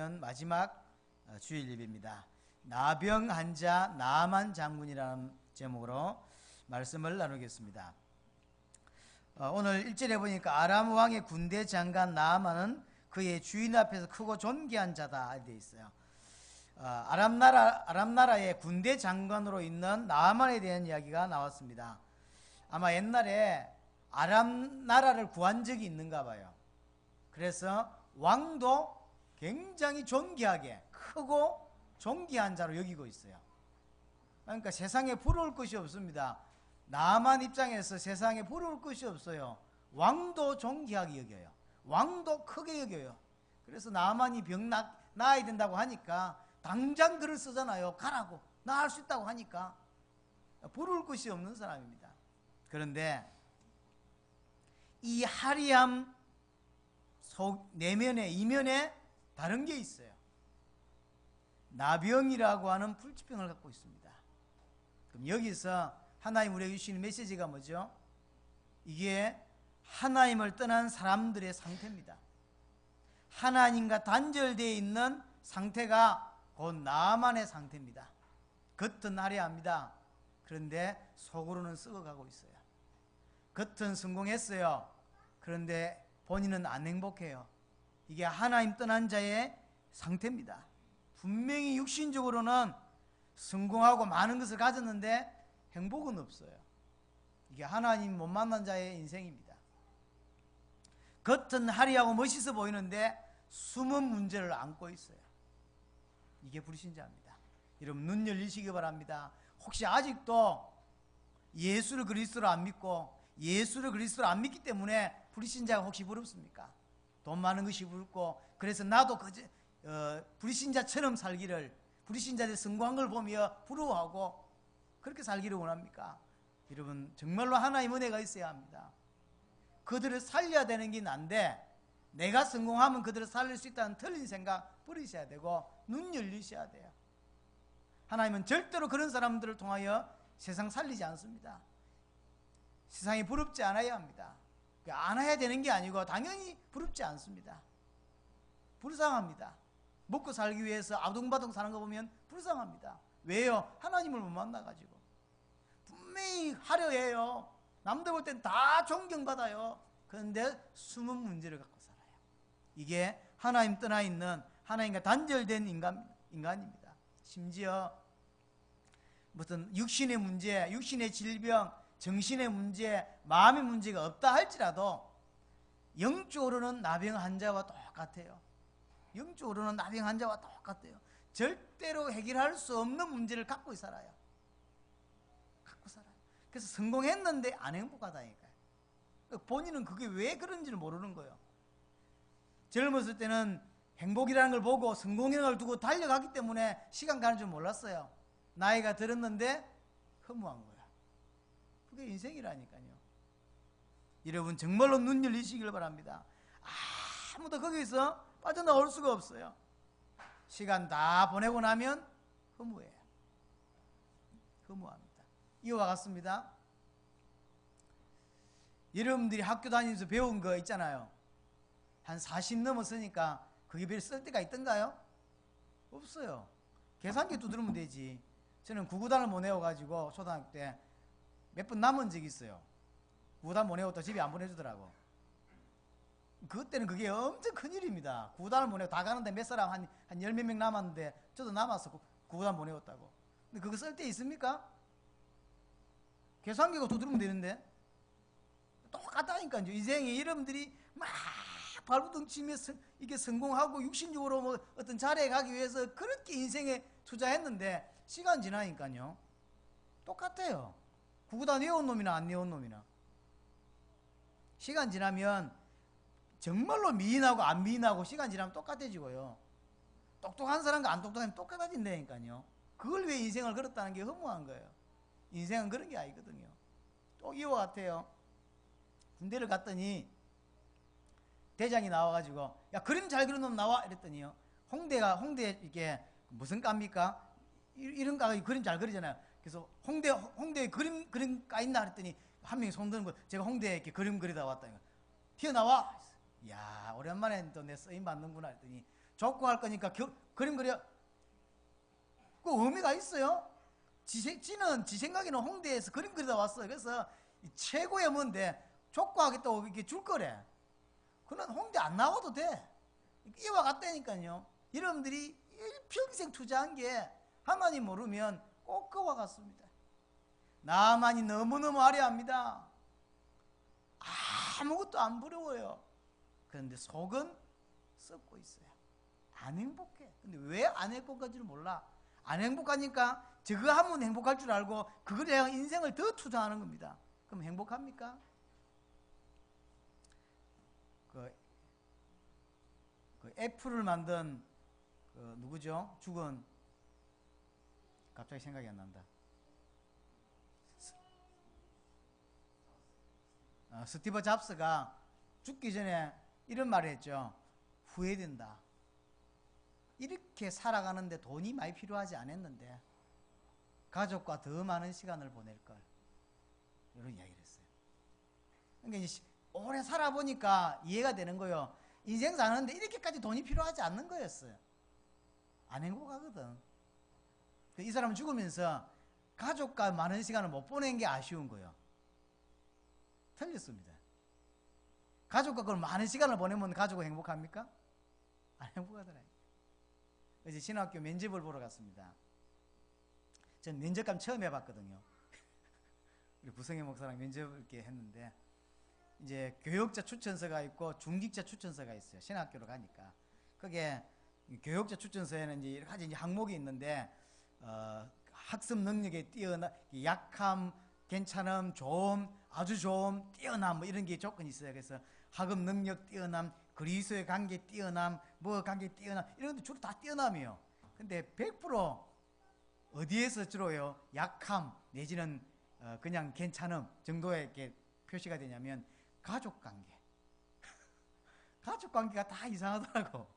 예배는 마지막 주일 예배입니다. 나병 환자 나만 장군이라는 제목으로 말씀을 나누겠습니다. 오늘 1절에 보니까 아람 왕의 군대 장관 나아만은 그의 주인 앞에서 크고 존귀한 자다 되어 있어요. 아람 나라의 군대 장관으로 있는 나아만에 대한 이야기가 나왔습니다. 아마 옛날에 아람 나라를 구한 적이 있는가 봐요. 그래서 왕도 굉장히 존귀하게 크고 존귀한 자로 여기고 있어요. 그러니까 세상에 부러울 것이 없습니다. 나아만 입장에서 세상에 부러울 것이 없어요. 왕도 존귀하게 여겨요. 왕도 크게 여겨요. 그래서 나아만이 병 나아야 된다고 하니까 당장 글을 쓰잖아요. 가라고, 나을 수 있다고 하니까 부러울 것이 없는 사람입니다. 그런데 이 화려함 내면에 이면에 다른 게 있어요. 나병이라고 하는 불치병을 갖고 있습니다. 그럼 여기서 하나님 우리에게 주시는 메시지가 뭐죠? 이게 하나님을 떠난 사람들의 상태입니다. 하나님과 단절되어 있는 상태가 곧 나만의 상태입니다. 겉은 화려합니다. 그런데 속으로는 썩어가고 있어요. 겉은 성공했어요. 그런데 본인은 안 행복해요. 이게 하나님 떠난 자의 상태입니다. 분명히 육신적으로는 성공하고 많은 것을 가졌는데 행복은 없어요. 이게 하나님 못 만난 자의 인생입니다. 겉은 화려하고 멋있어 보이는데 숨은 문제를 안고 있어요. 이게 불신자입니다. 여러분 눈 열리시기 바랍니다. 혹시 아직도 예수를 그리스도로 안 믿고 예수를 그리스도로 안 믿기 때문에 불신자가 혹시 부럽습니까? 돈 많은 것이 부럽고 그래서 나도 불신자처럼 살기를, 불신자들이 성공한 걸 보며 부러워하고 그렇게 살기를 원합니까? 여러분 정말로 하나님 은혜가 있어야 합니다. 그들을 살려야 되는 게 난데 내가 성공하면 그들을 살릴 수 있다는 틀린 생각 버리셔야 되고 눈 열리셔야 돼요. 하나님은 절대로 그런 사람들을 통하여 세상 살리지 않습니다. 세상이 부럽지 않아야 합니다. 안 해야 되는 게 아니고 당연히 부럽지 않습니다. 불쌍합니다. 먹고 살기 위해서 아둥바둥 사는 거 보면 불쌍합니다. 왜요? 하나님을 못 만나가지고. 분명히 화려해요. 남들 볼 땐 다 존경받아요. 그런데 숨은 문제를 갖고 살아요. 이게 하나님 떠나 있는, 하나님과 단절된 인간입니다. 심지어 무슨 육신의 문제, 육신의 질병, 정신의 문제, 마음의 문제가 없다 할지라도 영적으로는 나병 환자와 똑같아요. 영적으로는 나병 환자와 똑같아요. 절대로 해결할 수 없는 문제를 갖고 살아요. 갖고 살아요. 그래서 성공했는데 안 행복하다니까요. 본인은 그게 왜 그런지를 모르는 거예요. 젊었을 때는 행복이라는 걸 보고 성공이라는 걸 두고 달려가기 때문에 시간 가는 줄 몰랐어요. 나이가 들었는데 허무한 거야. 그게 인생이라니까요. 여러분 정말로 눈 열리시길 바랍니다. 아무도 거기서 빠져나올 수가 없어요. 시간 다 보내고 나면 허무해요. 허무합니다. 이와 같습니다. 여러분들이 학교 다니면서 배운 거 있잖아요. 한 40 넘었으니까 그게 별 쓸 데가 있던가요? 없어요. 계산기 두드리면 되지. 저는 구구단을 못 외워가지고 초등학교 때 몇 번 남은 적이 있어요. 구구단 못 외웠다 집에 안 보내주더라고. 그때는 그게 엄청 큰일입니다. 구구단을 못 외워 다 가는데 몇 사람 한 열 몇 명 남았는데 저도 남았어. 구구단 못 외웠다고. 근데 그거 쓸 데 있습니까? 계산기가 두드리면 되는데 똑같다니까요. 인생에 여러분들이 막 발부둥 치며 이게 성공하고 육신적으로 뭐 어떤 자리에 가기 위해서 그렇게 인생에 투자했는데 시간 지나니까요 똑같아요. 구구단 외운 놈이나 안 외운 놈이나 시간 지나면 정말로 미인하고 안 미인하고 시간 지나면 똑같아지고요. 똑똑한 사람과 안 똑똑하면 똑같아진다니까요. 그걸 왜 인생을 걸었다는 게 허무한 거예요. 인생은 그런 게 아니거든요. 또 이와 같아요. 군대를 갔더니 대장이 나와가지고 야 그림 잘 그리는 놈 나와 이랬더니요. 홍대 이게 무슨 과입니까? 이런 과가 그림 잘 그리잖아요. 그래서 홍대에 그림과 있나 그랬더니 한 명이 손 드는 거 제가 홍대에 이렇게 그림 그리다 왔다. 튀어나와. 야 오랜만에 또 내 쓰임 받는구나 했더니 족구할 거니까 그림 그려. 그 의미가 있어요. 지는 지 생각에는 홍대에서 그림 그리다 왔어요. 그래서 최고의 뭔데 족구하겠다고 이렇게 줄 거래. 그는 홍대 안 나와도 돼. 이와 같다니까요. 여러분들이 일평생 투자한 게 하나님 모르면 꼭 그와 같습니다. 나만이 너무너무 화려합니다. 아무것도 안 부러워요. 그런데 속은 썩고 있어요. 안 행복해. 근데 왜 안 행복한지를 몰라. 안 행복하니까 저거 하면 행복할 줄 알고 그거에 대한 인생을 더 투자하는 겁니다. 그럼 행복합니까? 그 애플을 만든 누구죠? 죽은, 갑자기 생각이 안 난다. 스티브 잡스가 죽기 전에 이런 말을 했죠. 후회된다. 이렇게 살아가는데 돈이 많이 필요하지 않았는데 가족과 더 많은 시간을 보낼 걸. 이런 이야기를 했어요. 그러니까 이제 오래 살아보니까 이해가 되는 거예요. 인생 사는데 이렇게까지 돈이 필요하지 않는 거였어요. 안 행복하거든. 이 사람은 죽으면서 가족과 많은 시간을 못 보낸 게 아쉬운 거예요. 틀렸습니다. 가족과 그걸 많은 시간을 보내면 가족은 행복합니까? 안 행복하더라고요. 이제 신학교 면접을 보러 갔습니다. 전 면접감 처음 해봤거든요. 우리 구성희 목사랑 면접을 이렇게 했는데 이제 교역자 추천서가 있고 중직자 추천서가 있어요. 신학교로 가니까 그게 교역자 추천서에는 이제 여러 가지 항목이 있는데 학습 능력에 뛰어나, 약함, 괜찮음, 좋음, 아주 좋음, 뛰어남 뭐 이런 게 조건이 있어요. 그래서 학업 능력 뛰어남, 그리스도의 관계 뛰어남, 뭐 관계 뛰어남 이런 데 주로 다 뛰어남이에요. 근데 100% 어디에서 주로요? 약함 내지는 그냥 괜찮음 정도에 이렇게 표시가 되냐면 가족관계. 가족관계가 다 이상하더라고.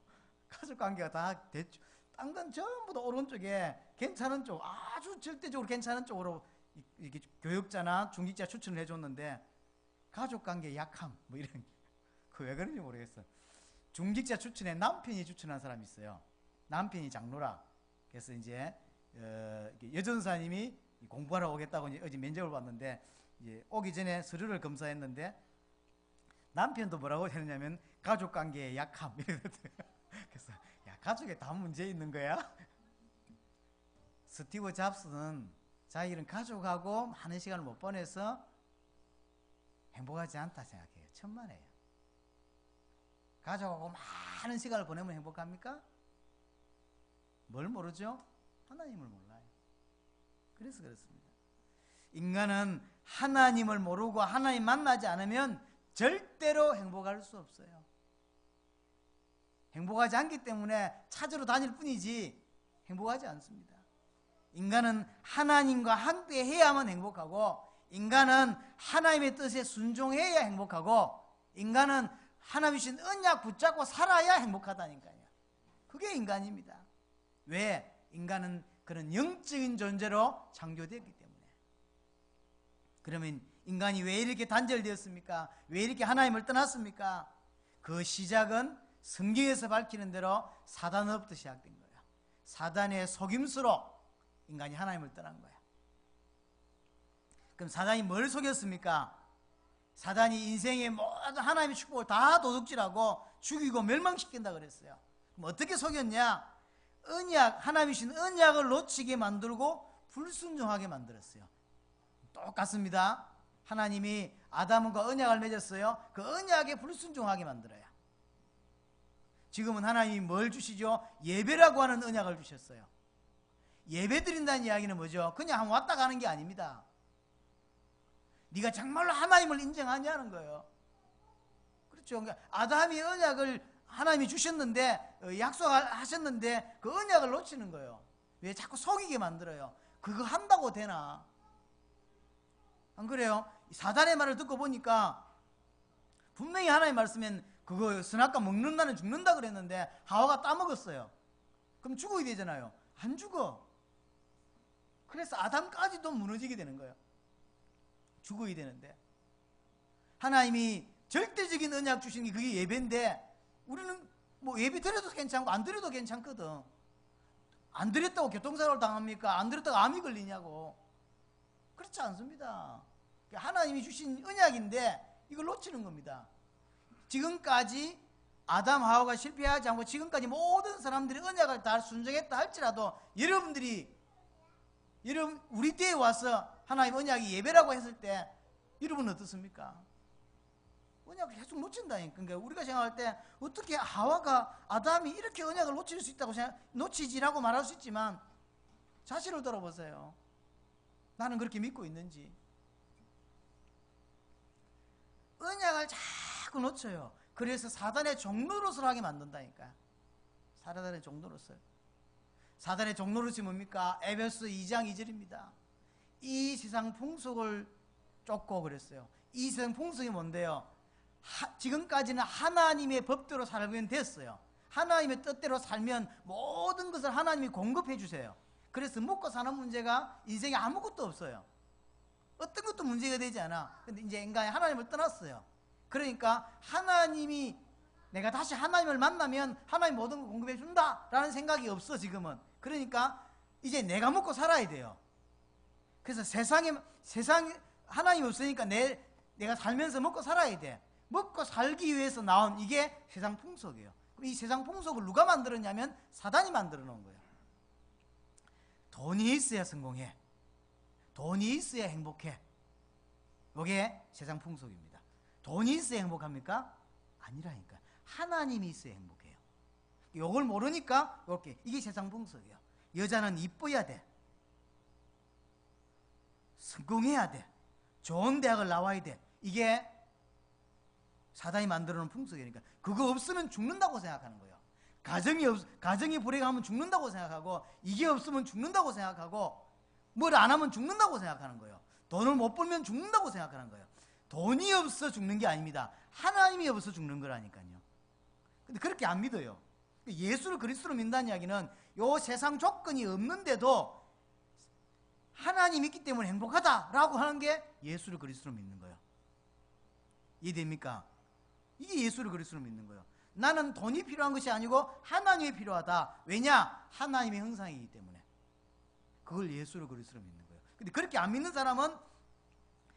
가족관계가 다 대충, 딴 건 전부 다 오른쪽에 괜찮은 쪽, 아주 절대적으로 괜찮은 쪽으로 이렇게 교육자나 중직자 추천을 해줬는데 가족관계 약함 뭐 이런, 그 왜 그런지 모르겠어. 중직자 추천에 남편이 추천한 사람이 있어요. 남편이 장로라. 그래서 이제 여전사님이 공부하러 오겠다고 이제 어제 면접을 봤는데 이제 오기 전에 서류를 검사했는데 남편도 뭐라고 했냐면 가족관계의 약함 이랬어요. 그래서 야, 가족에 다 문제 있는 거야? 스티브 잡스는 자기는 가족하고 많은 시간을 못 보내서 행복하지 않다 생각해요. 천만에요. 가족하고 많은 시간을 보내면 행복합니까? 뭘 모르죠? 하나님을 몰라요. 그래서 그렇습니다. 인간은 하나님을 모르고 하나님 만나지 않으면 절대로 행복할 수 없어요. 행복하지 않기 때문에 찾으러 다닐 뿐이지 행복하지 않습니다. 인간은 하나님과 함께 해야만 행복하고, 인간은 하나님의 뜻에 순종해야 행복하고, 인간은 하나님 주신 언약 붙잡고 살아야 행복하다니까요. 그게 인간입니다. 왜? 인간은 그런 영적인 존재로 창조되었기 때문에. 그러면 인간이 왜 이렇게 단절되었습니까? 왜 이렇게 하나님을 떠났습니까? 그 시작은 성경에서 밝히는 대로 사단으로부터 시작된 거예요. 사단의 속임수로 인간이 하나님을 떠난 거예요. 그럼 사단이 뭘 속였습니까? 사단이 인생의 모든 하나님의 축복을 다 도둑질하고 죽이고 멸망시킨다 그랬어요. 그럼 어떻게 속였냐? 언약, 하나님이 주신 언약을 놓치게 만들고 불순종하게 만들었어요. 똑같습니다. 하나님이 아담과 언약을 맺었어요. 그 언약에 불순종하게 만들어요. 지금은 하나님이 뭘 주시죠? 예배라고 하는 언약을 주셨어요. 예배 드린다는 이야기는 뭐죠? 그냥 왔다 가는 게 아닙니다. 네가 정말로 하나님을 인정하냐는 거예요. 그렇죠. 그러니까 아담이 언약을 하나님이 주셨는데, 약속하셨는데 그 언약을 놓치는 거예요. 왜 자꾸 속이게 만들어요? 그거 한다고 되나? 안 그래요? 사단의 말을 듣고 보니까 분명히 하나님 말씀엔 그거 선악과 먹는다는 죽는다 그랬는데 하와가 따먹었어요. 그럼 죽어야 되잖아요. 안 죽어. 그래서 아담까지도 무너지게 되는 거예요. 죽어야 되는데. 하나님이 절대적인 언약 주신 게 그게 예배인데 우리는 뭐 예비 드려도 괜찮고 안 드려도 괜찮거든. 안 드렸다고 교통사고를 당합니까? 안 드렸다고 암이 걸리냐고. 그렇지 않습니다. 하나님이 주신 언약인데 이걸 놓치는 겁니다. 지금까지 아담 하와가 실패하지 않고 지금까지 모든 사람들이 언약을 다 순종했다 할지라도 여러분들이 우리 때에 와서 하나님 언약이 예배라고 했을 때 여러분은 어떻습니까? 언약을 계속 놓친다니까. 그러니까 우리가 생각할 때 어떻게 하와가 아담이 이렇게 언약을 놓칠 수 있다고 놓치지라고 말할 수 있지만 자신을 돌아보세요. 나는 그렇게 믿고 있는지. 언약을 자꾸 놓쳐요. 그래서 사단의 종노릇을 하게 만든다니까. 사단의 종노릇을. 사단의 종노릇이 뭡니까? 에베소 2장 2절입니다. 이 세상 풍속을 쫓고 그랬어요. 이 세상 풍속이 뭔데요? 지금까지는 하나님의 법대로 살면 됐어요. 하나님의 뜻대로 살면 모든 것을 하나님이 공급해 주세요. 그래서 먹고 사는 문제가 인생에 아무것도 없어요. 어떤 것도 문제가 되지 않아. 근데 이제 인간이 하나님을 떠났어요. 그러니까 하나님이 내가 다시 하나님을 만나면 하나님 모든 걸 공급해 준다라는 생각이 없어 지금은. 그러니까 이제 내가 먹고 살아야 돼요. 그래서 세상에 하나님이 없으니까 내가 살면서 먹고 살아야 돼. 먹고 살기 위해서 나온 이게 세상 풍속이에요. 이 세상 풍속을 누가 만들었냐면 사단이 만들어 놓은 거예요. 돈이 있어야 성공해. 돈이 있어야 행복해. 이게 세상 풍속입니다. 돈이 있어야 행복합니까? 아니라니까. 하나님이 있어야 행복해요. 이걸 모르니까 이렇게 이게 세상 풍속이에요. 여자는 이뻐야 돼. 성공해야 돼. 좋은 대학을 나와야 돼. 이게 사단이 만들어 놓은 풍속이니까 그거 없으면 죽는다고 생각하는 거예요. 가정이 불행하면 죽는다고 생각하고 이게 없으면 죽는다고 생각하고 뭘 안 하면 죽는다고 생각하는 거예요. 돈을 못 벌면 죽는다고 생각하는 거예요. 돈이 없어 죽는 게 아닙니다. 하나님이 없어 죽는 거라니까요. 근데 그렇게 안 믿어요. 예수를 그리스도로 믿는다는 이야기는 요 세상 조건이 없는데도 하나님이 있기 때문에 행복하다라고 하는 게 예수를 그리스도로 믿는 거예요. 이해됩니까? 이게 예수를 그리스도로 믿는 거예요. 나는 돈이 필요한 것이 아니고 하나님이 필요하다. 왜냐? 하나님의 형상이기 때문에. 그걸 예수를 그리스도로 믿는 거예요. 근데 그렇게 안 믿는 사람은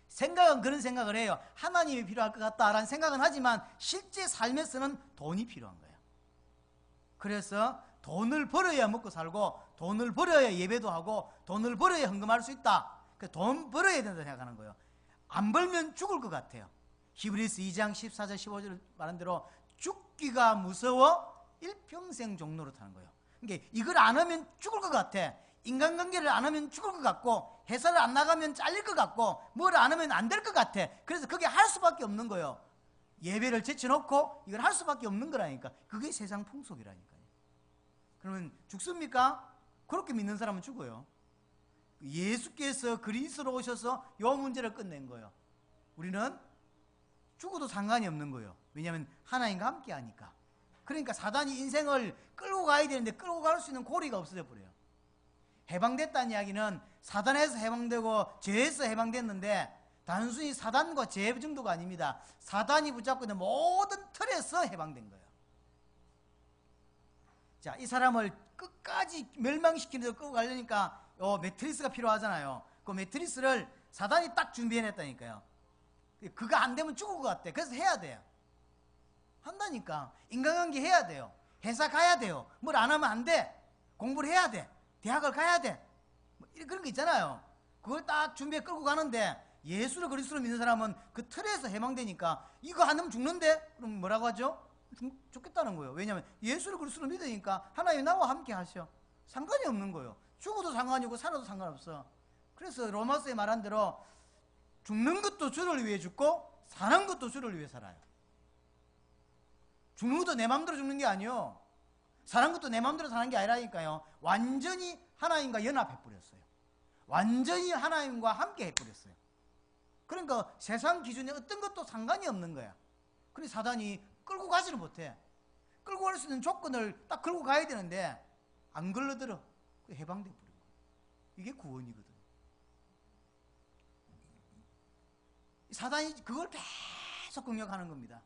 생각은 그런 생각을 해요. 하나님이 필요할 것 같다라는 생각은 하지만 실제 삶에서는 돈이 필요한 거예요. 그래서 돈을 벌어야 먹고 살고 돈을 벌어야 예배도 하고 돈을 벌어야 헌금할 수 있다. 돈 벌어야 된다 생각하는 거예요. 안 벌면 죽을 것 같아요. 히브리서 2장 14절 15절 말한 대로 죽기가 무서워 일평생 종노릇 하는 거예요. 그러니까 이걸 안 하면 죽을 것 같아. 인간관계를 안 하면 죽을 것 같고 회사를 안 나가면 잘릴 것 같고 뭘 안 하면 안 될 것 같아. 그래서 그게 할 수밖에 없는 거예요. 예배를 제쳐놓고 이걸 할 수밖에 없는 거라니까. 그게 세상 풍속이라니까요. 그러면 죽습니까? 그렇게 믿는 사람은 죽어요. 예수께서 그리스도로 오셔서 이 문제를 끝낸 거예요. 우리는 죽어도 상관이 없는 거예요. 왜냐하면 하나님과 함께 하니까. 그러니까 사단이 인생을 끌고 가야 되는데 끌고 갈 수 있는 고리가 없어져 버려요. 해방됐다는 이야기는 사단에서 해방되고 죄에서 해방됐는데 단순히 사단과 죄 정도가 아닙니다. 사단이 붙잡고 있는 모든 틀에서 해방된 거예요. 자, 이 사람을 끝까지 멸망시키는 데로 끌고 가려니까 매트리스가 필요하잖아요. 그 매트리스를 사단이 딱 준비해냈다니까요. 그거 안 되면 죽을 것 같아. 그래서 해야 돼요. 한다니까. 인간관계 해야 돼요. 회사 가야 돼요. 뭘 안 하면 안 돼. 공부를 해야 돼. 대학을 가야 돼. 뭐 그런 거 있잖아요. 그걸 딱 준비해 끌고 가는데 예수를 그리스도로 믿는 사람은 그 틀에서 해방되니까 이거 안 하면 죽는데? 그럼 뭐라고 하죠? 죽겠다는 거예요. 왜냐하면 예수를 그리스도로 믿으니까 하나님이 나와 함께 하셔. 상관이 없는 거예요. 죽어도 상관이고 살아도 상관없어. 그래서 로마서에 말한 대로 죽는 것도 주를 위해 죽고 사는 것도 주를 위해 살아요. 죽는 것도 내 마음대로 죽는 게 아니요. 사는 것도 내 마음대로 사는 게 아니라니까요. 완전히 하나님과 연합해버렸어요. 완전히 하나님과 함께 해버렸어요. 그러니까 세상 기준에 어떤 것도 상관이 없는 거야. 그래서 사단이 끌고 가지를 못해. 끌고 갈 수 있는 조건을 딱 끌고 가야 되는데 안 걸러들어. 해방돼 버린 거예요. 이게 구원이거든. 사단이 그걸 계속 공격하는 겁니다.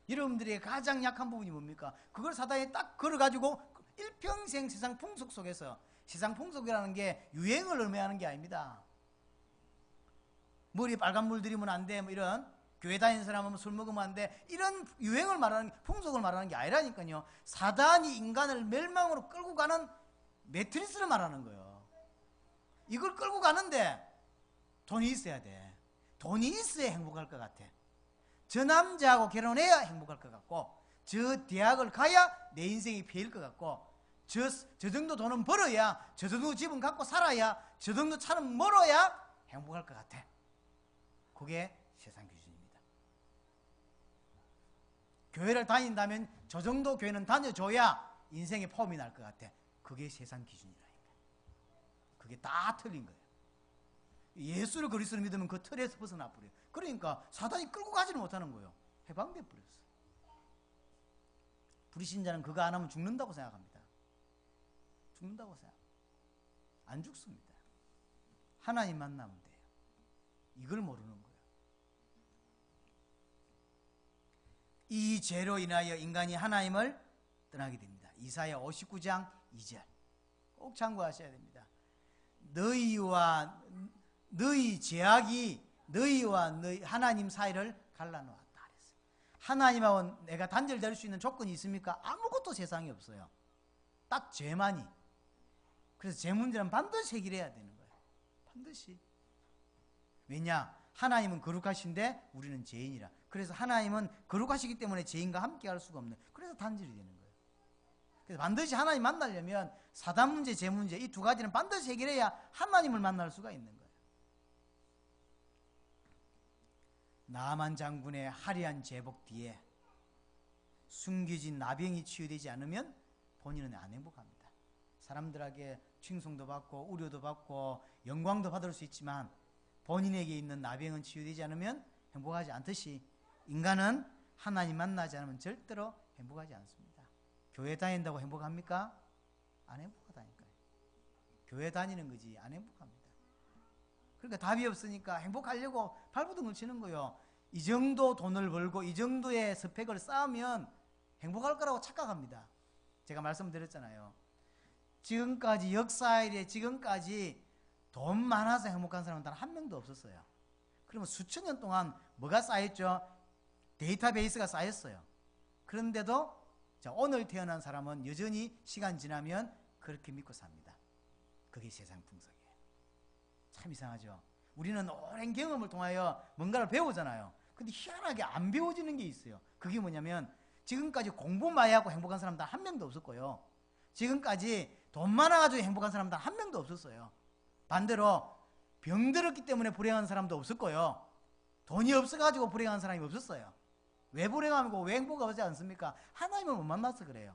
여러분들의 가장 약한 부분이 뭡니까? 그걸 사단이 딱 걸어가지고 일평생 세상 풍속 속에서, 세상 풍속이라는 게 유행을 의미하는 게 아닙니다. 머리에 빨간 물 들이면 안 돼, 뭐 이런, 교회 다니는 사람은 술 먹으면 안 돼, 이런 유행을 말하는, 풍속을 말하는 게 아니라니까요. 사단이 인간을 멸망으로 끌고 가는 매트리스를 말하는 거예요. 이걸 끌고 가는데 돈이 있어야 돼. 돈이 있어야 행복할 것 같아. 저 남자하고 결혼해야 행복할 것 같고, 저 대학을 가야 내 인생이 펴일 것 같고, 저 정도 돈은 벌어야, 저 정도 집은 갖고 살아야, 저 정도 차는 멀어야 행복할 것 같아. 그게 세상 기준입니다. 교회를 다닌다면 저 정도 교회는 다녀줘야 인생에 폼이 날 것 같아. 그게 세상 기준이라니까. 그게 다 틀린 거예요. 예수를 그리스도를 믿으면 그 틀에서 벗어나 버려요. 그러니까 사단이 끌고 가지를 못하는 거예요. 해방돼 버렸어. 불신자는 그거 안 하면 죽는다고 생각합니다. 죽는다고 생각. 안 죽습니다. 하나님 만나면 돼요. 이걸 모르는 거예요. 이 죄로 인하여 인간이 하나님을 떠나게 됩니다. 이사야 59장 2절 꼭 참고하셔야 됩니다. 너희 죄악이 너희와 너희 하나님 사이를 갈라놓았다 그랬어요. 하나님하고 내가 단절될 수 있는 조건이 있습니까? 아무것도 세상에 없어요. 딱 죄만이. 그래서 죄 문제는 반드시 해결해야 되는 거예요. 반드시. 왜냐? 하나님은 거룩하신데 우리는 죄인이라. 그래서 하나님은 거룩하시기 때문에 죄인과 함께 할 수가 없는. 그래서 단절이 되는 거예요. 그래서 반드시 하나님 만나려면 사단 문제, 죄 문제 이 두 가지는 반드시 해결해야 하나님을 만날 수가 있는 거예요. 나만 장군의 화려한 제복 뒤에 숨겨진 나병이 치유되지 않으면 본인은 안 행복합니다. 사람들에게 칭송도 받고 우려도 받고 영광도 받을 수 있지만 본인에게 있는 나병은 치유되지 않으면 행복하지 않듯이 인간은 하나님 만나지 않으면 절대로 행복하지 않습니다. 교회 다닌다고 행복합니까? 안 행복하다니까요. 교회 다니는 거지 안 행복합니다. 그러니까 답이 없으니까 행복하려고 발버둥을 치는 거예요. 이 정도 돈을 벌고 이 정도의 스펙을 쌓으면 행복할 거라고 착각합니다. 제가 말씀드렸잖아요. 지금까지 역사일에 지금까지 돈 많아서 행복한 사람은 단 한 명도 없었어요. 그러면 수천 년 동안 뭐가 쌓였죠? 데이터베이스가 쌓였어요. 그런데도 오늘 태어난 사람은 여전히 시간 지나면 그렇게 믿고 삽니다. 그게 세상 풍속이에요. 참 이상하죠. 우리는 오랜 경험을 통하여 뭔가를 배우잖아요. 근데 희한하게 안 배워지는 게 있어요. 그게 뭐냐면 지금까지 공부 많이 하고 행복한 사람 단 한 명도 없었고요. 지금까지 돈 많아가지고 행복한 사람 단 한 명도 없었어요. 반대로 병들었기 때문에 불행한 사람도 없었고요. 돈이 없어가지고 불행한 사람이 없었어요. 왜 불행하고 왜 행복하지 않습니까? 하나님을 못 만나서 그래요.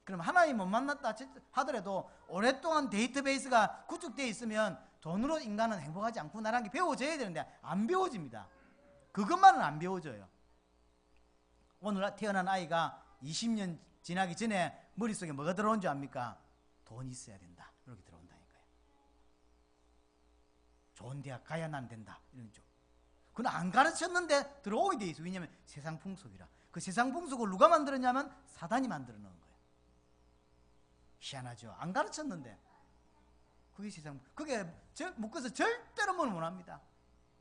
그럼 하나님 못 만났다 하더라도 오랫동안 데이터베이스가 구축되어 있으면 돈으로 인간은 행복하지 않구나라는 게 배워져야 되는데 안 배워집니다. 그것만은 안 배워져요. 오늘 태어난 아이가 20년 지나기 전에 머릿속에 뭐가 들어온 줄 압니까? 돈이 있어야 된다. 이렇게 들어온다니까요. 좋은 대학 가야 난 된다. 이런 쪽. 그건 안 가르쳤는데 들어오게 돼 있어요. 왜냐하면 세상 풍속이라. 그 세상 풍속을 누가 만들었냐면 사단이 만들어 놓은 거예요. 희한하죠. 안 가르쳤는데. 그게 세상, 그게 묶어서 절대로 못 합니다.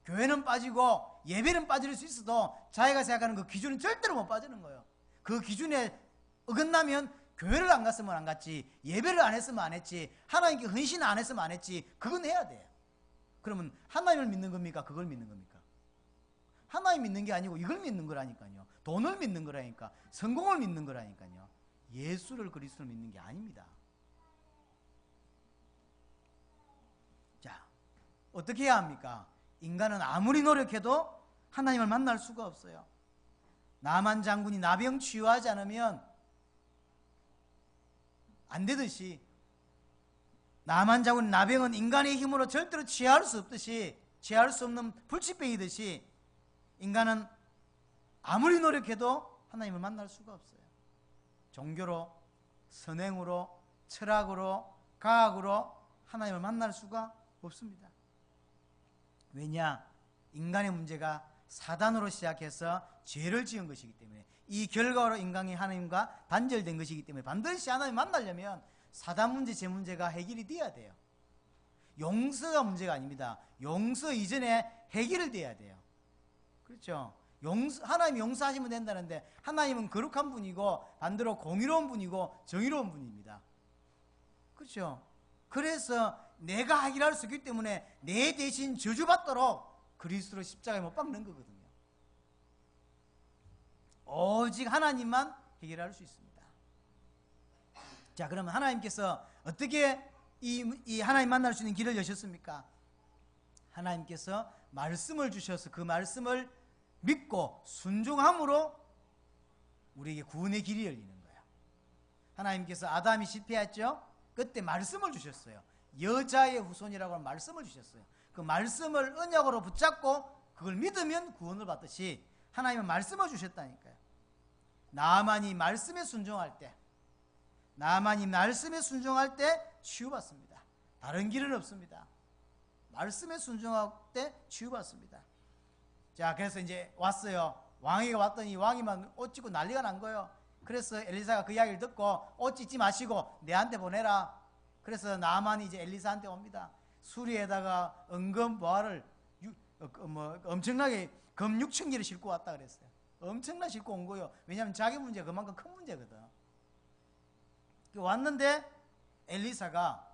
교회는 빠지고 예배는 빠질 수 있어도 자기가 생각하는 그 기준은 절대로 못 빠지는 거예요. 그 기준에 어긋나면 교회를 안 갔으면 안 갔지, 예배를 안 했으면 안 했지, 하나님께 헌신 안 했으면 안 했지, 그건 해야 돼요. 그러면 하나님을 믿는 겁니까? 그걸 믿는 겁니까? 하나님 믿는 게 아니고 이걸 믿는 거라니까요. 돈을 믿는 거라니까. 성공을 믿는 거라니까요. 예수를 그리스도를 믿는 게 아닙니다. 자, 어떻게 해야 합니까? 인간은 아무리 노력해도 하나님을 만날 수가 없어요. 나만 장군이 나병 치유하지 않으면 안 되듯이 나만 장군 나병은 인간의 힘으로 절대로 치유할 수 없듯이, 치유할 수 없는 불치병이듯이 인간은 아무리 노력해도 하나님을 만날 수가 없어요. 종교로, 선행으로, 철학으로, 과학으로 하나님을 만날 수가 없습니다. 왜냐? 인간의 문제가 사단으로 시작해서 죄를 지은 것이기 때문에 이 결과로 인간이 하나님과 단절된 것이기 때문에 반드시 하나님 만나려면 사단 문제, 제 문제가 해결이 돼야 돼요. 용서가 문제가 아닙니다. 용서 이전에 해결을 돼야 돼요. 그렇죠? 하나님 용서하시면 된다는데 하나님은 거룩한 분이고 반대로 공의로운 분이고 정의로운 분입니다. 그렇죠? 그래서 내가 해결할 수 있기 때문에 내 대신 저주받도록 그리스도로 십자가에 못 박는 거거든요. 오직 하나님만 해결할 수 있습니다. 자, 그러면 하나님께서 어떻게 이 하나님 만날 수 있는 길을 여셨습니까? 하나님께서 말씀을 주셔서 그 말씀을 믿고 순종함으로 우리에게 구원의 길이 열리는 거예요. 하나님께서 아담이 실패했죠? 그때 말씀을 주셨어요. 여자의 후손이라고 하는 말씀을 주셨어요. 그 말씀을 언약으로 붙잡고 그걸 믿으면 구원을 받듯이 하나님은 말씀을 주셨다니까요. 나만이 말씀에 순종할 때 치유받습니다. 다른 길은 없습니다. 말씀에 순종할 때 치유받습니다. 자, 그래서 이제 왔어요. 왕이가 왔더니 왕이만 옷 찢고 난리가 난 거예요. 그래서 엘리사가 그 이야기를 듣고 옷 찢지 마시고 내한테 보내라. 그래서 나만이 이제 엘리사한테 옵니다. 수리에다가 은금 보화를 엄청나게 금 6,000개를 싣고 왔다 그랬어요. 엄청나게 싣고 온 거예요. 왜냐하면 자기 문제가 그만큼 큰 문제거든. 왔는데 엘리사가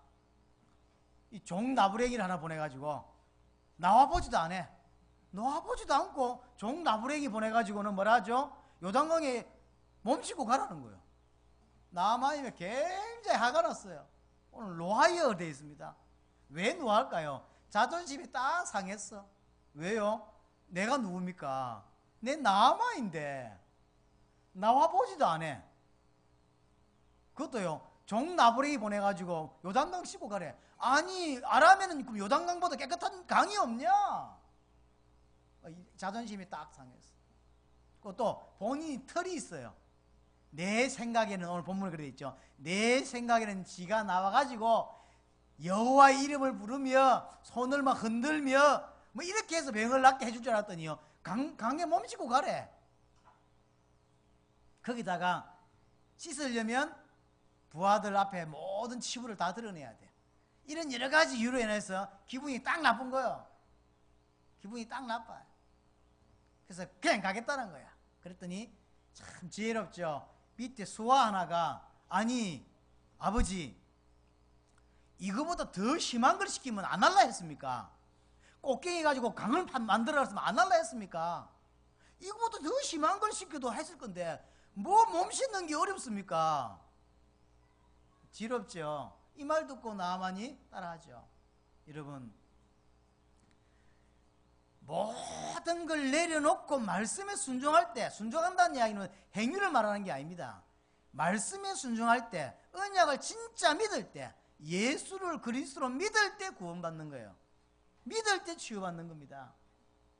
이 종 나부랭이를 하나 보내가지고 나와보지도 않고 종 나부랭이 보내가지고는 뭐라 하죠? 요단강에 몸짓고 가라는 거예요. 나만이면 굉장히 화가 났어요. 오늘 노하이어 되어 있습니다. 왜 노할까요? 자존심이 딱 상했어. 왜요? 내가 누굽니까? 내 나만인데 나와보지도 않아. 그것도요, 종 나부랭이 보내가지고 요단강 씻고 가래. 아니, 아람에는 요단강보다 깨끗한 강이 없냐? 자존심이 딱 상했어. 그것도 본인이 털이 있어요. 내 생각에는, 오늘 본문에 그래 있죠. 내 생각에는 지가 나와가지고 여호와의 이름을 부르며 손을 막 흔들며 뭐 이렇게 해서 병을 낫게 해줄 줄 알았더니요, 강에 몸 씻고 가래. 거기다가 씻으려면 부하들 앞에 모든 치부를 다 드러내야 돼. 이런 여러 가지 이유로 인해서 기분이 딱 나쁜 거예요. 기분이 딱 나빠요. 그래서 그냥 가겠다는 거야. 그랬더니 참 지혜롭죠. 밑에 수하 하나가, 아니 아버지, 이거보다 더 심한 걸 시키면 안 할라 했습니까? 꽃갱이 가지고 강을 만들어놨으면 안 할라 했습니까? 이거보다 더 심한 걸 시켜도 했을 건데 뭐 몸 씻는 게 어렵습니까? 지럽죠. 이 말 듣고 나만이 따라하죠. 여러분, 모든 걸 내려놓고 말씀에 순종할 때, 순종한다는 이야기는 행위를 말하는 게 아닙니다. 말씀에 순종할 때, 언약을 진짜 믿을 때, 예수를 그리스도로 믿을 때 구원받는 거예요. 믿을 때 치유받는 겁니다.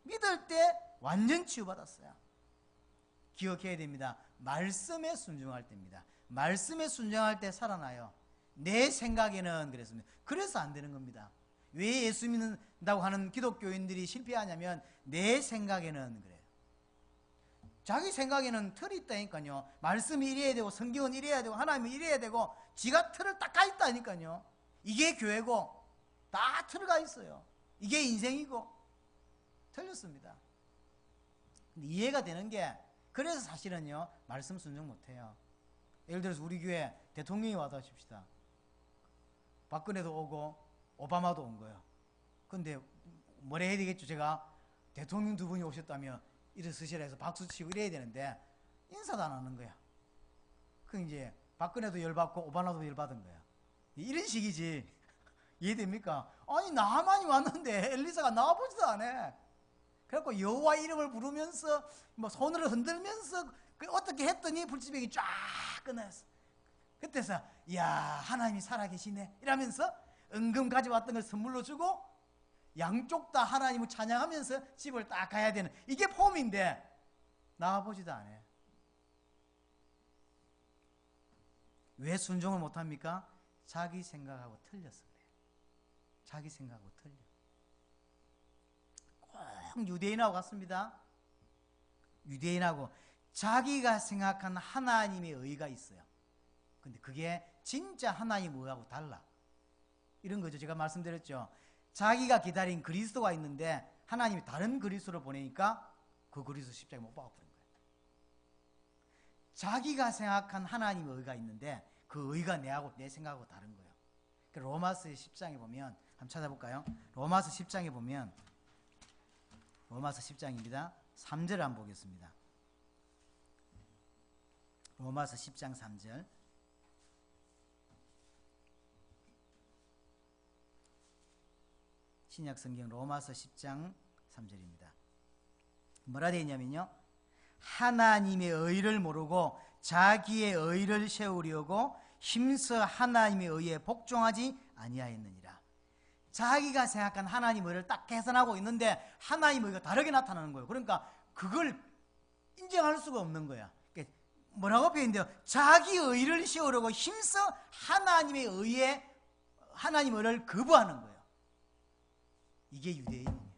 믿을 때 완전 치유받았어요. 기억해야 됩니다. 말씀에 순종할 때입니다. 말씀에 순종할 때 살아나요. 내 생각에는 그랬습니다. 그래서 안 되는 겁니다. 왜 예수 믿는다고 하는 기독교인들이 실패하냐면 내 생각에는 그래요. 자기 생각에는 틀이 있다니까요. 말씀이 이래야 되고 성경은 이래야 되고 하나님은 이래야 되고 지가 틀을 딱 가 있다니까요. 이게 교회고 다 틀을 가 있어요. 이게 인생이고 틀렸습니다. 근데 이해가 되는 게, 그래서 사실은요 말씀 순종 못해요. 예를 들어서 우리 교회 대통령이 와도 하십시다. 박근혜도 오고 오바마도 온 거예요. 근데 뭐라 해야 되겠죠? 제가 대통령 두 분이 오셨다면 일어서시라 해서 박수 치고 이래야 되는데 인사도 안 하는 거야. 그 이제 박근혜도 열받고 오바마도 열받은 거야. 이런 식이지. 이해됩니까? 아니 나만이 왔는데 엘리사가 나와보지도 않아. 그래갖고 여호와 이름을 부르면서 뭐 손을 흔들면서 어떻게 했더니 불치병이 쫙 끝났어. 그때서 야 하나님이 살아계시네 이러면서 은금 가져왔던 걸 선물로 주고 양쪽 다 하나님을 찬양하면서 집을 딱 가야 되는, 이게 폼인데 나와보지도 않아. 왜 순종을 못합니까? 자기 생각하고 틀려서 그래요. 자기 생각하고 틀려. 꼭 유대인하고 같습니다. 유대인하고 자기가 생각한 하나님의 의가 있어요. 근데 그게 진짜 하나님 의하고 달라. 이런 거죠. 제가 말씀드렸죠. 자기가 기다린 그리스도가 있는데 하나님이 다른 그리스도를 보내니까 그 그리스도 십자가에 못 박아버린 거예요. 자기가 생각한 하나님의 의가 있는데 그 의가 내 생각하고 다른 거예요. 로마서 10장에 보면 한번 찾아볼까요? 로마서 10장에 보면 로마서 10장입니다. 3절을 한번 보겠습니다. 로마서 10장 3절. 신약 성경 로마서 10장 3절입니다. 뭐라 되어 있냐면요. 하나님의 의를 모르고 자기의 의를 세우려고 힘써 하나님의 의에 복종하지 아니하였느니라. 자기가 생각한 하나님의 의를 딱 계산하고 있는데 하나님의 의가 다르게 나타나는 거예요. 그러니까 그걸 인정할 수가 없는 거야. 뭐라고 표현돼요? 자기 의를 세우려고 힘써 하나님의 의에 하나님의 의를 거부하는 거예요. 이게 유대인이에요.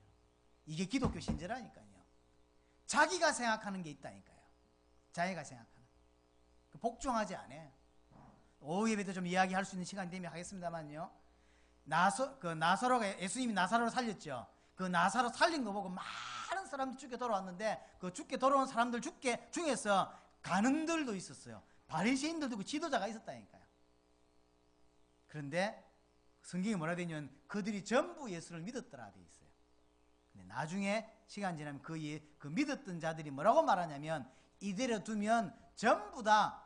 이게 기독교 신자라니까요. 자기가 생각하는 게 있다니까요. 자기가 생각하는. 복종하지 않아요. 오후 예배도 좀 이야기할 수 있는 시간 되면 하겠습니다만요. 나사로가 예수님이 나사로를 살렸죠. 그 나사로 살린 거 보고 많은 사람들이 죽게 돌아왔는데 그 죽게 돌아온 사람들 중에서 간음들도 있었어요. 바리새인들도 그 지도자가 있었다니까요. 그런데 성경에 뭐라 되어 있냐면 그들이 전부 예수를 믿었더라 되어 있어요. 근데 나중에 시간 지나면 그 믿었던 자들이 뭐라고 말하냐면 이대로 두면 전부 다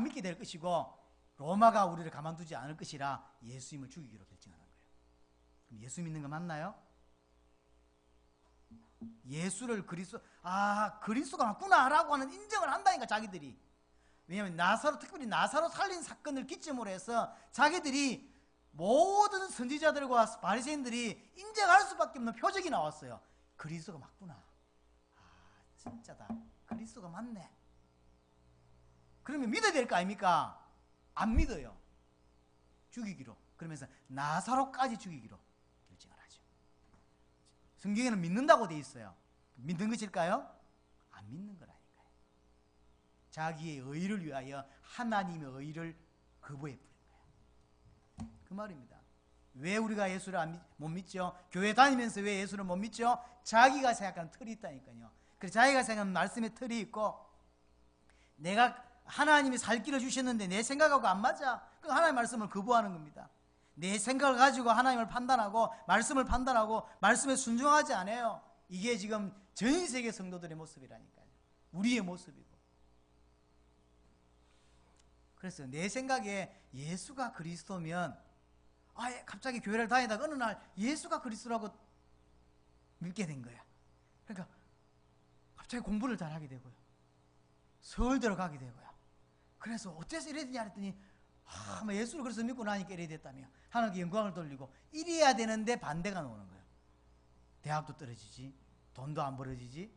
믿게 될 것이고 로마가 우리를 가만두지 않을 것이라 예수님을 죽이기로 결정하는 거예요. 그럼 예수 믿는 거 맞나요? 예수를 그리스도가 맞구나라고 하는 인정을 한다니까 자기들이. 왜냐하면 특별히 나사로 살린 사건을 기점으로 해서 자기들이 모든 선지자들과 바리새인들이 인정할 수밖에 없는 표적이 나왔어요. 그리스도가 맞구나. 진짜다. 그리스도가 맞네. 그러면 믿어야 될 거 아닙니까? 안 믿어요. 죽이기로. 그러면서 나사로까지 죽이기로 결정을 하죠. 성경에는 믿는다고 돼 있어요. 믿는 것일까요? 안 믿는 거라니까요. 자기의 의를 위하여 하나님의 의를 거부해버린 거예요. 그 말입니다. 왜 우리가 예수를 못 믿죠? 교회 다니면서 왜 예수를 못 믿죠? 자기가 생각하는 틀이 있다니까요. 그래서 자기가 생각하는 말씀의 틀이 있고 내가 하나님이 살 길을 주셨는데 내 생각하고 안 맞아. 그 하나님의 말씀을 거부하는 겁니다. 내 생각을 가지고 하나님을 판단하고 말씀을 판단하고 말씀에 순종하지 않아요. 이게 지금 전 세계 성도들의 모습이라니까요. 우리의 모습이고. 그래서 내 생각에 예수가 그리스도면 갑자기 교회를 다니다가 어느 날 예수가 그리스도라고 믿게 된 거야. 그러니까 갑자기 공부를 잘하게 되고요. 서울대로 가게 되고요. 그래서 어째서 이래야 되냐 했더니 예수를 그리스도 믿고 나니까 이래야 됐다며 하나님께 영광을 돌리고 이래야 되는데 반대가 나오는 거예요. 대학도 떨어지지, 돈도 안 벌어지지.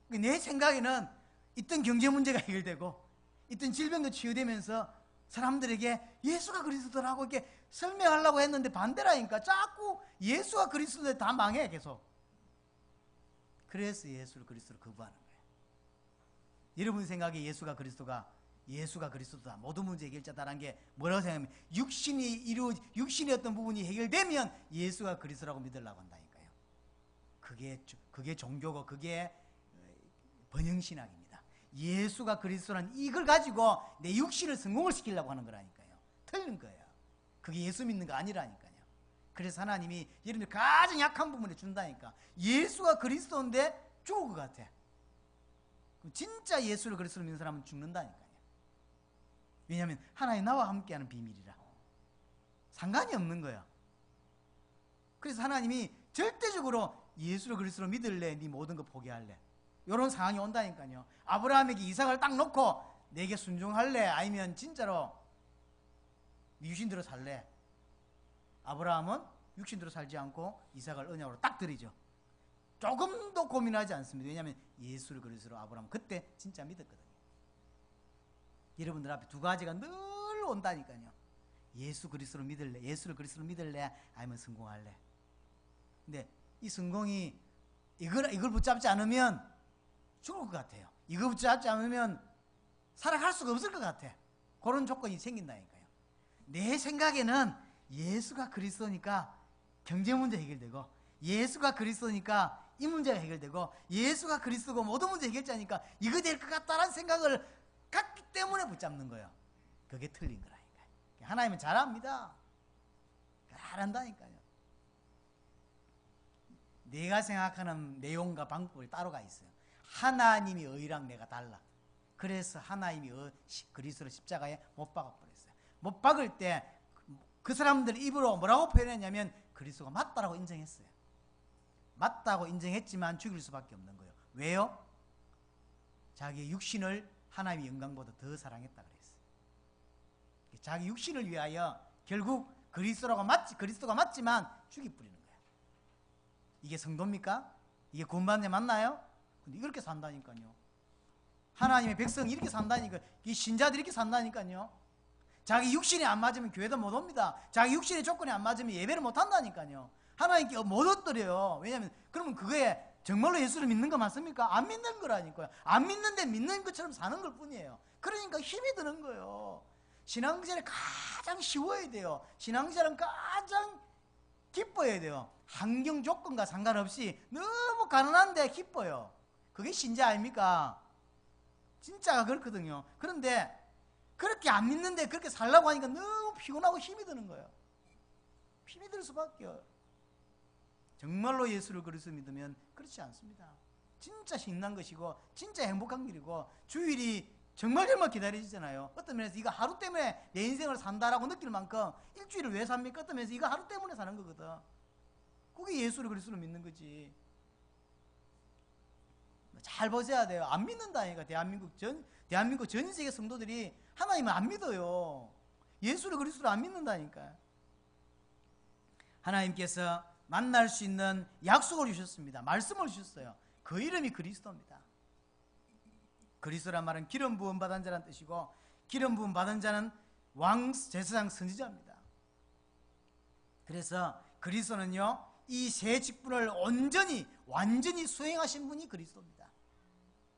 내 생각에는 있던 경제 문제가 해결되고 있던 질병도 치유되면서 사람들에게 예수가 그리스도라고 이렇게 설명하려고 했는데 반대라니까. 자꾸 예수가 그리스도인데 다 망해 계속. 그래서 예수를 그리스도로 거부하는 거예요. 여러분 생각에 예수가 그리스도다, 모든 문제 해결자다라는 게 뭐라고 생각하면 육신의 어떤 부분이 해결되면 예수가 그리스도라고 믿으려고 한다니까요. 그게 종교고 그게 번영신학입니다. 예수가 그리스도라는 이걸 가지고 내 육신을 성공을 시키려고 하는 거라니까요. 틀린 거예요. 그게 예수 믿는 거 아니라니까요. 그래서 하나님이 여러분들 가장 약한 부분에 준다니까. 예수가 그리스도인데 죽을 것 같아. 진짜 예수를 그리스도로 믿는 사람은 죽는다니까요. 왜냐하면 하나님 나와 함께하는 비밀이라. 상관이 없는 거야. 그래서 하나님이 절대적으로 예수를 그리스도로 믿을래, 네 모든 거 포기할래, 이런 상황이 온다니까요. 아브라함에게 이삭을 딱 놓고 내게 순종할래, 아니면 진짜로 육신대로 살래. 아브라함은 육신대로 살지 않고 이삭을 언약으로 딱 드리죠. 조금도 고민하지 않습니다. 왜냐하면 예수를 그리스도로 아브라함 그때 진짜 믿었거든요. 여러분들 앞에 두 가지가 늘 온다니까요. 예수 그리스도로 믿을래, 예수를 그리스도로 믿을래, 아니면 성공할래. 근데 이 성공이 이걸 붙잡지 않으면 죽을 것 같아요. 이거 붙잡지 않으면 살아갈 수가 없을 것 같아. 그런 조건이 생긴다니까요. 내 생각에는 예수가 그리스도니까 경제 문제 해결되고, 예수가 그리스도니까 이 문제가 해결되고, 예수가 그리스도고 모든 문제 해결자니까 이거 될 것 같다라는 생각을 갖기 때문에 붙잡는 거예요. 그게 틀린 거라니까요. 하나님은 잘합니다. 잘한다니까요. 내가 생각하는 내용과 방법을 따로가 있어요. 하나님이 의랑 내가 달라. 그래서 하나님이 그리스도를 십자가에 못 박아버렸어요. 못 박을 때 그 사람들 입으로 뭐라고 표현했냐면 그리스도가 맞다라고 인정했어요. 맞다고 인정했지만 죽일 수밖에 없는 거예요. 왜요? 자기의 육신을 하나님의 영광보다 더 사랑했다 그랬어요. 자기 육신을 위하여 결국 그리스도가 맞지만 죽이 뿌리는 거예요. 이게 성도입니까? 이게 구원받는 자 맞나요? 근데 이렇게 산다니까요. 하나님의 백성이 이렇게 산다니까. 이 신자들이 이렇게 산다니까요. 자기 육신이 안 맞으면 교회도 못 옵니다. 자기 육신의 조건이 안 맞으면 예배를 못 한다니까요. 하나님께 못 얻드려요. 왜냐하면 그러면 그거에 정말로 예수를 믿는 거 맞습니까? 안 믿는 거라니까요. 안 믿는데 믿는 것처럼 사는 걸 뿐이에요. 그러니까 힘이 드는 거예요. 신앙생활이 가장 쉬워야 돼요. 신앙생활은 가장 기뻐야 돼요. 환경 조건과 상관없이 너무 가난한데 기뻐요. 그게 신자 아닙니까? 진짜가 그렇거든요. 그런데 그렇게 안 믿는데 그렇게 살라고 하니까 너무 피곤하고 힘이 드는 거예요. 힘이 들 수밖에. 정말로 예수를 그리스도 믿으면 그렇지 않습니다. 진짜 신난 것이고 진짜 행복한 길이고 주일이 정말 기다려지잖아요. 어떤 면에서 이거 하루 때문에 내 인생을 산다라고 느낄 만큼 일주일을 왜 삽니까? 어떤 면에서 이거 하루 때문에 사는 거거든. 그게 예수를 그리스도로 믿는 거지. 잘 보셔야 돼요. 안 믿는다니까. 대한민국 전 세계 성도들이 하나님을 안 믿어요. 예수를 그리스도로 안 믿는다니까. 하나님께서 만날 수 있는 약속을 주셨습니다. 말씀을 주셨어요. 그 이름이 그리스도입니다. 그리스도란 말은 기름 부음 받은 자라는 뜻이고, 기름 부음 받은 자는 왕 제사장 선지자입니다. 그래서 그리스도는요, 이 세 직분을 완전히 수행하신 분이 그리스도입니다.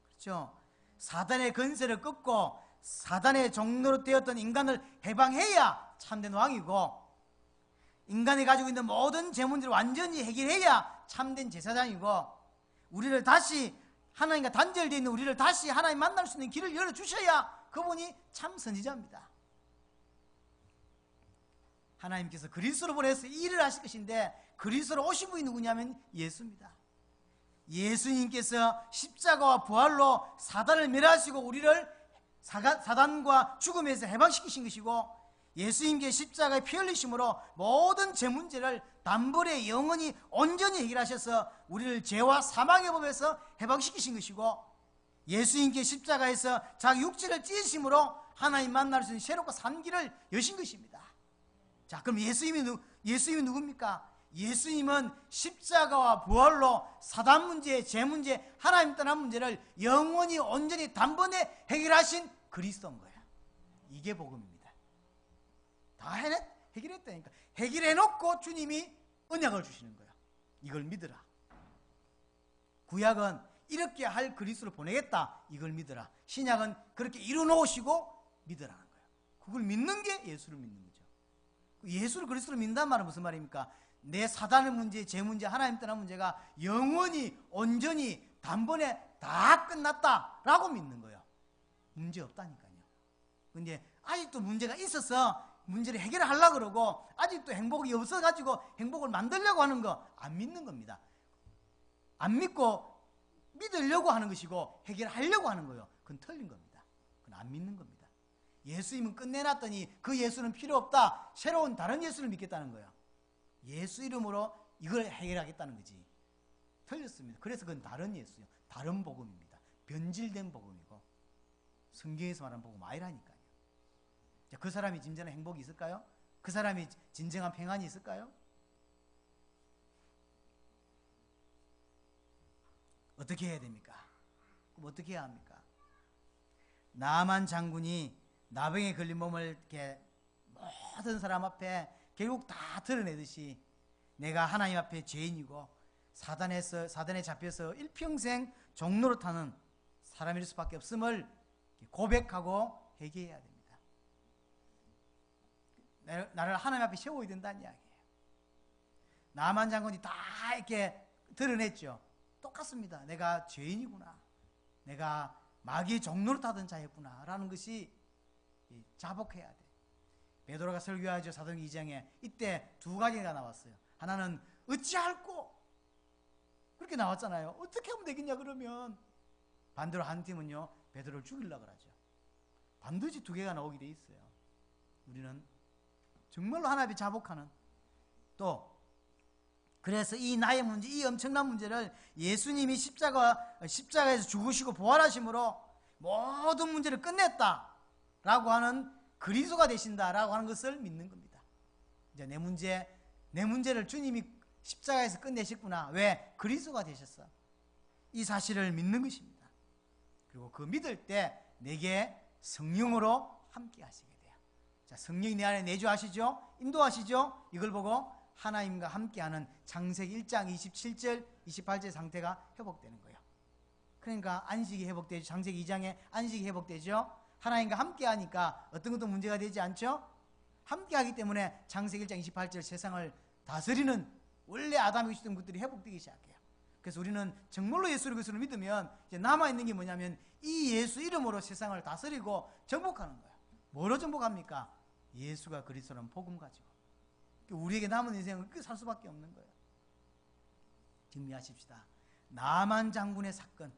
그렇죠? 사단의 건세를 끊고 사단의 종로로 되었던 인간을 해방해야 참된 왕이고, 인간이 가지고 있는 모든 죄 문제를 완전히 해결해야 참된 제사장이고, 우리를 다시 하나님과 단절되어 있는 우리를 다시 하나님 만날 수 있는 길을 열어주셔야 그분이 참 선지자입니다. 하나님께서 그리스도로 보내서 일을 하실 것인데, 그리스도로 오신 분이 누구냐면 예수입니다. 예수님께서 십자가와 부활로 사단을 멸하시고 우리를 사단과 죽음에서 해방시키신 것이고, 예수님께 십자가에 피 흘리심으로 모든 죄 문제를 단번에 영원히 온전히 해결하셔서 우리를 죄와 사망의 법에서 해방시키신 것이고, 예수님께 십자가에서 자기 육체를 찢으심으로 하나님 만날 수 있는 새롭고 산 길을 여신 것입니다. 자, 그럼 예수님이 누굽니까? 예수님은 십자가와 부활로 사단 문제, 죄 문제, 하나님 떠난 문제를 영원히 온전히 단번에 해결하신 그리스도인 거예요. 이게 복음입니다. 다 해결했다니까. 해결해놓고 주님이 언약을 주시는 거예요. 이걸 믿으라. 구약은 이렇게 할 그리스도를 보내겠다, 이걸 믿으라. 신약은 그렇게 이루어놓으시고 믿으라는 거예요. 그걸 믿는 게 예수를 믿는 거죠. 예수를 그리스도를 믿는다는 말은 무슨 말입니까? 내 사단의 문제, 제 문제, 하나님 떠난 문제가 영원히 온전히 단번에 다 끝났다라고 믿는 거예요. 문제 없다니까요. 근데 아직도 문제가 있어서 문제를 해결하려고 그러고, 아직도 행복이 없어가지고 행복을 만들려고 하는 거 안 믿는 겁니다. 안 믿고 믿으려고 하는 것이고 해결하려고 하는 거예요. 그건 틀린 겁니다. 그건 안 믿는 겁니다. 예수님은 끝내놨더니 그 예수는 필요 없다, 새로운 다른 예수를 믿겠다는 거예요. 예수 이름으로 이걸 해결하겠다는 거지. 틀렸습니다. 그래서 그건 다른 예수요, 다른 복음입니다. 변질된 복음이고 성경에서 말하는 복음 아니라니까요. 그 사람이 진정한 행복이 있을까요? 그 사람이 진정한 평안이 있을까요? 어떻게 해야 됩니까? 그럼 어떻게 해야 합니까? 나만 장군이 나병에 걸린 몸을 이렇게 모든 사람 앞에 결국 다 드러내듯이 내가 하나님 앞에 죄인이고 사단에 잡혀서 일평생 종로로 타는 사람일 수밖에 없음을 고백하고 회개해야 됩니다. 나를 하나님 앞에 세워야 된다는 이야기예요. 나만 장군이 다 이렇게 드러냈죠. 똑같습니다. 내가 죄인이구나, 내가 마귀의 종노릇하던 자였구나 라는 것이 자복해야 돼. 베드로가 설교하죠. 사도행전 2장에 이때 두 가지가 나왔어요. 하나는 어찌할꼬, 그렇게 나왔잖아요. 어떻게 하면 되겠냐 그러면. 반대로 한 팀은요, 베드로를 죽이려고 하죠. 반드시 두 개가 나오게 돼 있어요. 우리는 정말로 하나님 앞에 자복하는, 또 그래서 이 나의 문제, 이 엄청난 문제를 예수님이 십자가에서 죽으시고 부활하심으로 모든 문제를 끝냈다라고 하는 그리스도가 되신다라고 하는 것을 믿는 겁니다. 이제 내 문제를 주님이 십자가에서 끝내셨구나. 왜? 그리스도가 되셨어. 이 사실을 믿는 것입니다. 그리고 그 믿을 때 내게 성령으로 함께 하시게 돼요. 자, 성령이 내 안에 내주하시죠? 인도하시죠? 이걸 보고 하나님과 함께하는 창세기 1장 27절, 28절 상태가 회복되는 거예요. 그러니까 안식이 회복되죠. 창세기 2장에 안식이 회복되죠. 하나님과 함께하니까 어떤 것도 문제가 되지 않죠? 함께하기 때문에 창세기 1장 28절 세상을 다스리는 원래 아담이 주던 것들이 회복되기 시작해요. 그래서 우리는 정말로 예수를 그리스도를 믿으면 이제 남아있는 게 뭐냐면 이 예수 이름으로 세상을 다스리고 정복하는 거예요. 뭐로 정복합니까? 예수가 그리스도라는 복음 가지고. 우리에게 남은 인생은 그렇게 살 수밖에 없는 거예요. 정리하십시다. 나만 장군의 사건,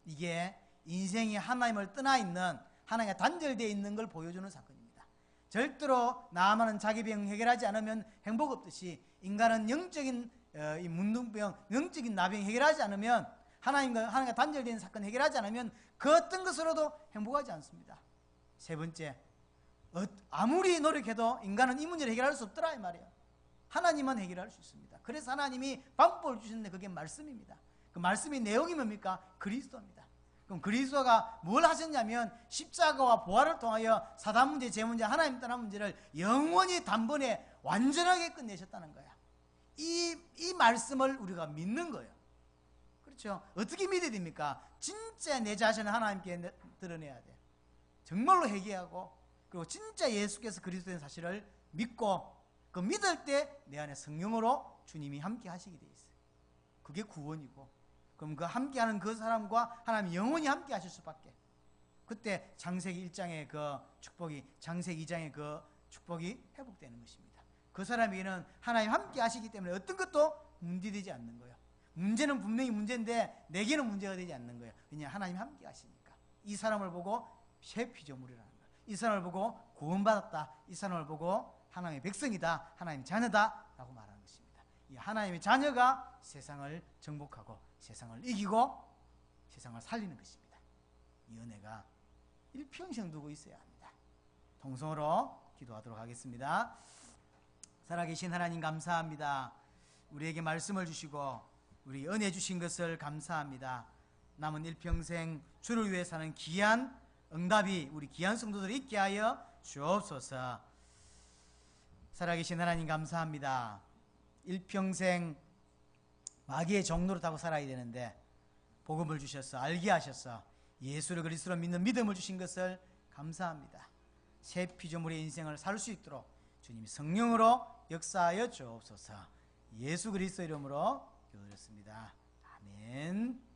이게 인생이 하나님을 떠나 있는, 하나님과 단절되어 있는 걸 보여주는 사건입니다. 절대로 나만은 자기 병 해결하지 않으면 행복 없듯이 인간은 영적인 이 문둥병, 영적인 나병 해결하지 않으면, 하나님과 단절된 사건 해결하지 않으면 그 어떤 것으로도 행복하지 않습니다. 세 번째, 아무리 노력해도 인간은 이 문제를 해결할 수 없더라 이 말이에요. 하나님만 해결할 수 있습니다. 그래서 하나님이 방법을 주셨는데 그게 말씀입니다. 그 말씀의 내용이 뭡니까? 그리스도입니다. 그럼 그리스도가 뭘 하셨냐면 십자가와 부활을 통하여 사단 문제, 죄 문제, 하나님 떠난 문제를 영원히 단번에 완전하게 끝내셨다는 거야. 이 말씀을 우리가 믿는 거예요. 그렇죠? 어떻게 믿어야 됩니까? 진짜 내 자신을 하나님께 드러내야 돼. 정말로 회개하고, 그리고 진짜 예수께서 그리스도인 사실을 믿고, 그 믿을 때 내 안에 성령으로 주님이 함께 하시게 돼 있어요. 그게 구원이고, 그럼 그 함께하는 그 사람과 하나님이 영원히 함께 하실 수밖에. 그때 창세기 1장의 그 축복이, 창세기 2장의 그 축복이 회복되는 것입니다. 그 사람에게는 하나님 함께 하시기 때문에 어떤 것도 문제되지 않는 거예요. 문제는 분명히 문제인데 내게는 문제가 되지 않는 거예요. 왜냐, 하나님 함께 하시니까. 이 사람을 보고 새 피조물이라는 거예요. 이 사람을 보고 구원받았다, 이 사람을 보고 하나님의 백성이다, 하나님의 자녀다 라고 말하는 것입니다. 이 하나님의 자녀가 세상을 정복하고 세상을 이기고 세상을 살리는 것입니다. 이 은혜가 일평생 두고 있어야 합니다. 통성으로 기도하도록 하겠습니다. 살아계신 하나님 감사합니다. 우리에게 말씀을 주시고 우리 은혜 주신 것을 감사합니다. 남은 일평생 주를 위해 사는 귀한 응답이 우리 귀한 성도들이 있게 하여 주옵소서. 살아계신 하나님 감사합니다. 일평생 마귀의 종노릇하고 살아야 되는데 복음을 주셔서 알게 하셔서 예수를 그리스도로 믿는 믿음을 주신 것을 감사합니다. 새 피조물의 인생을 살 수 있도록 주님이 성령으로 역사하여 주옵소서. 예수 그리스도 이름으로 기도드렸습니다. 아멘.